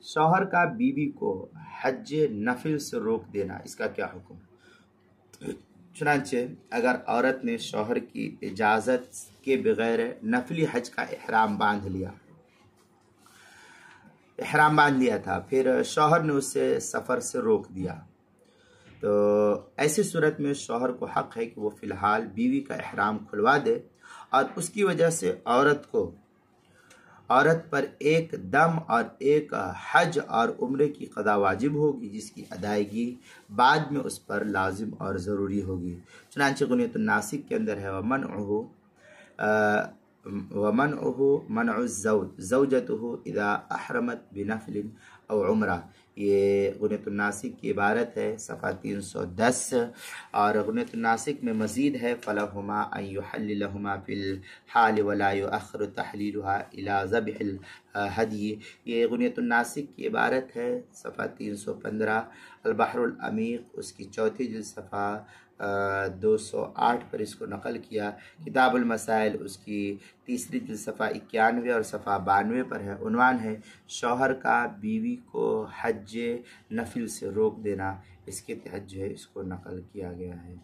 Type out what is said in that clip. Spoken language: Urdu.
شوہر کا بیوی کو حج نفل سے روک دینا، اس کا کیا حکم؟ چنانچہ اگر عورت نے شوہر کی اجازت کے بغیر نفلی حج کا احرام باندھ لیا تھا، پھر شوہر نے اسے سفر سے روک دیا، تو ایسی صورت میں شوہر کو حق ہے کہ وہ فی الحال بیوی کا احرام کھلوا دے، اور اس کی وجہ سے عورت پر ایک دم اور ایک حج اور عمرے کی قضا واجب ہوگی، جس کی ادائیگی بعد میں اس پر لازم اور ضروری ہوگی۔ چنانچہ غنیۃ الناسک کے اندر ہے ومنعه منع الزوج زوجته اذا احرمت بنفل او عمرہ، یہ غنیۃ الناسک کی عبارت ہے، صفحہ 310۔ اور غنیۃ الناسک میں مزید ہے فَلَهُمَا أَن يُحَلِّلَهُمَا فِي الْحَالِ وَلَا يُؤَخِّرُ تَحْلِيلُهَا إِلَى ذَبْحِ الْهَدْيِ، یہ غنیۃ الناسک کی عبارت ہے، صفحہ 315۔ البحر العمیق اس کی چوتھی جلد صفحہ 208 پر اس کو نقل کیا۔ کتاب المسائل اس کی تیسری جلد صفحہ 91 اور صفحہ 92 پر ہے، عنوان ہے شوہر کا بیوی کو حج نفل سے روک دینا، اس کے تحت جو ہے اس کو نقل کیا گیا ہے۔